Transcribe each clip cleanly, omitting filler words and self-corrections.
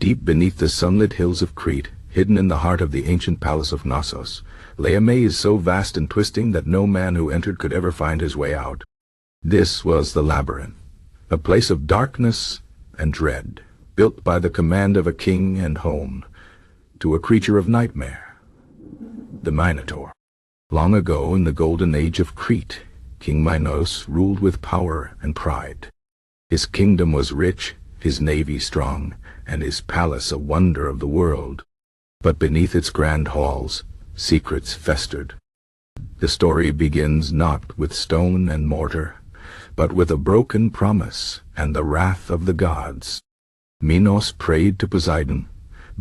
Deep beneath the sunlit hills of Crete, hidden in the heart of the ancient palace of Knossos, lay a maze so vast and twisting that no man who entered could ever find his way out. This was the Labyrinth, a place of darkness and dread, built by the command of a king and home to a creature of nightmare, the Minotaur. Long ago, in the golden age of Crete, King Minos ruled with power and pride. His kingdom was rich, his navy strong, and his palace a wonder of the world. But beneath its grand halls, secrets festered. The story begins not with stone and mortar, but with a broken promise and the wrath of the gods. Minos prayed to Poseidon,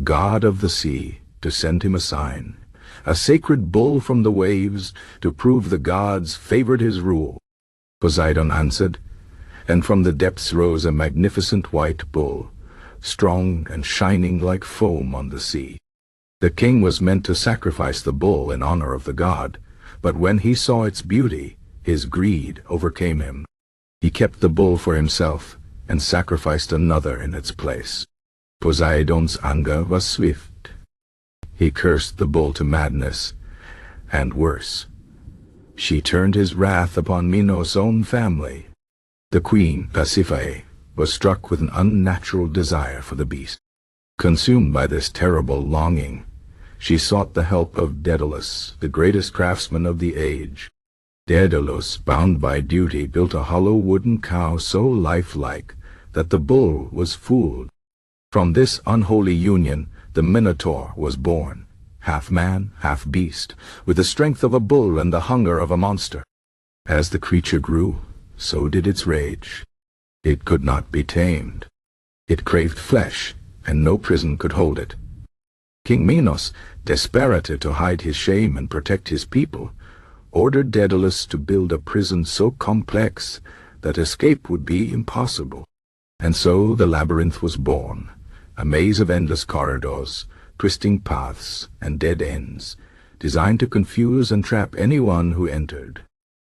god of the sea, to send him a sign, a sacred bull from the waves, to prove the gods favored his rule. Poseidon answered, and from the depths rose a magnificent white bull, strong and shining like foam on the sea. The king was meant to sacrifice the bull in honor of the god, but when he saw its beauty, his greed overcame him. He kept the bull for himself and sacrificed another in its place. Poseidon's anger was swift. He cursed the bull to madness, and worse, she turned his wrath upon Minos' own family. The queen, Pasiphae, was struck with an unnatural desire for the beast. Consumed by this terrible longing, she sought the help of Daedalus, the greatest craftsman of the age. Daedalus, bound by duty, built a hollow wooden cow so lifelike that the bull was fooled. From this unholy union, the Minotaur was born, half man, half beast, with the strength of a bull and the hunger of a monster. As the creature grew, so did its rage. It could not be tamed. It craved flesh, and no prison could hold it. King Minos, desperate to hide his shame and protect his people, ordered Daedalus to build a prison so complex that escape would be impossible. And so the labyrinth was born, a maze of endless corridors, twisting paths, and dead ends, designed to confuse and trap anyone who entered.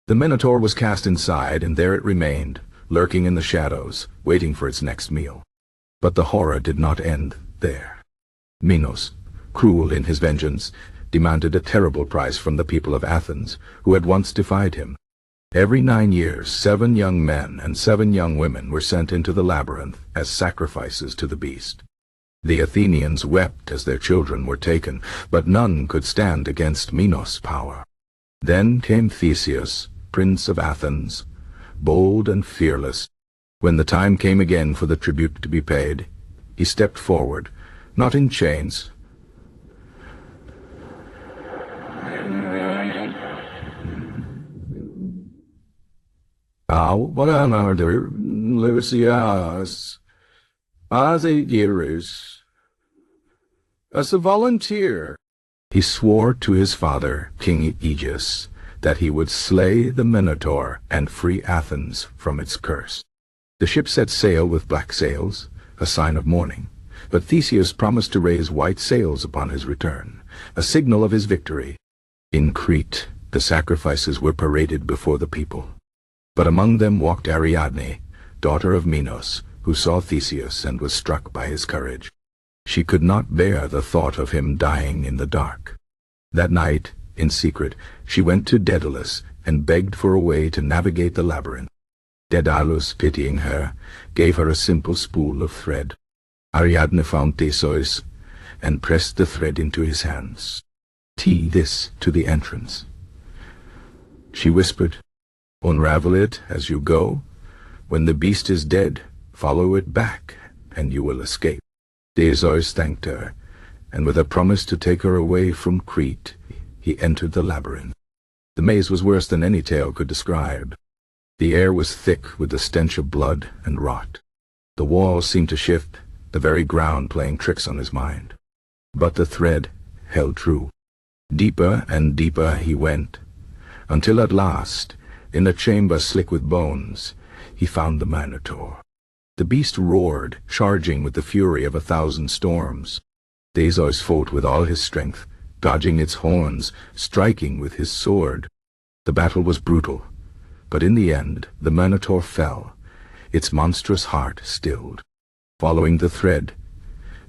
The Minotaur was cast inside, and there it remained, lurking in the shadows, waiting for its next meal. But the horror did not end there. Minos, cruel in his vengeance, demanded a terrible price from the people of Athens, who had once defied him. Every 9 years, 7 young men and 7 young women were sent into the labyrinth as sacrifices to the beast. The Athenians wept as their children were taken, but none could stand against Minos' power. Then came Theseus, prince of Athens, bold and fearless. When the time came again for the tribute to be paid, he stepped forward, not in chains, what on order, Lucius, Aegeus, as a volunteer. He swore to his father, King Aegeus, that he would slay the Minotaur and free Athens from its curse. The ship set sail with black sails, a sign of mourning, but Theseus promised to raise white sails upon his return, a signal of his victory. In Crete, the sacrifices were paraded before the people. But among them walked Ariadne, daughter of Minos, who saw Theseus and was struck by his courage. She could not bear the thought of him dying in the dark. That night, in secret, she went to Daedalus and begged for a way to navigate the labyrinth. Daedalus, pitying her, gave her a simple spool of thread. Ariadne found Theseus and pressed the thread into his hands. "Tie this to the entrance," she whispered. "Unravel it as you go. When the beast is dead, follow it back, and you will escape." Theseus thanked her, and with a promise to take her away from Crete, he entered the labyrinth. The maze was worse than any tale could describe. The air was thick with the stench of blood and rot. The walls seemed to shift, the very ground playing tricks on his mind. But the thread held true. Deeper and deeper he went, until at last, in a chamber slick with bones, he found the Minotaur. The beast roared, charging with the fury of 1,000 storms. Theseus fought with all his strength, dodging its horns, striking with his sword. The battle was brutal, but in the end the Minotaur fell, its monstrous heart stilled. Following the thread,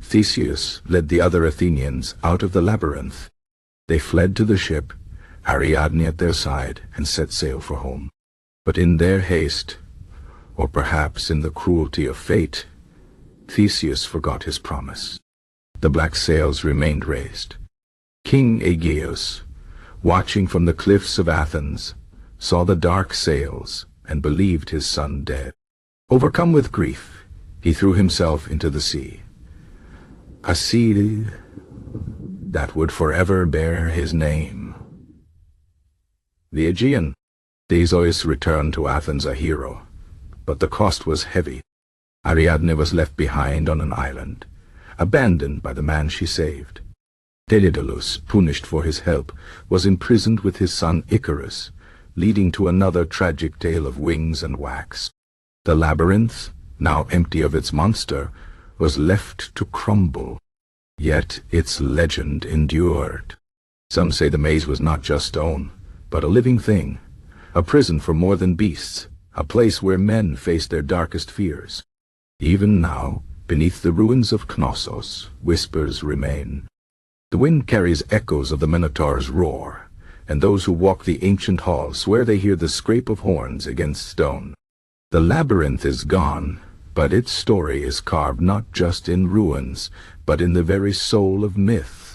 Theseus led the other Athenians out of the labyrinth. They fled to the ship, Ariadne at their side, and set sail for home. But in their haste, or perhaps in the cruelty of fate, Theseus forgot his promise. The black sails remained raised. King Aegeus, watching from the cliffs of Athens, saw the dark sails and believed his son dead. Overcome with grief, he threw himself into the sea. A sea that would forever bear his name. The Aegean. Theseus returned to Athens a hero, but the cost was heavy. Ariadne was left behind on an island, abandoned by the man she saved. Daedalus, punished for his help, was imprisoned with his son Icarus, leading to another tragic tale of wings and wax. The labyrinth, now empty of its monster, was left to crumble. Yet its legend endured. Some say the maze was not just stone, but a living thing, a prison for more than beasts, a place where men faced their darkest fears. Even now, beneath the ruins of Knossos, whispers remain. The wind carries echoes of the Minotaur's roar, and those who walk the ancient halls swear they hear the scrape of horns against stone. The labyrinth is gone, but its story is carved not just in ruins, but in the very soul of myth.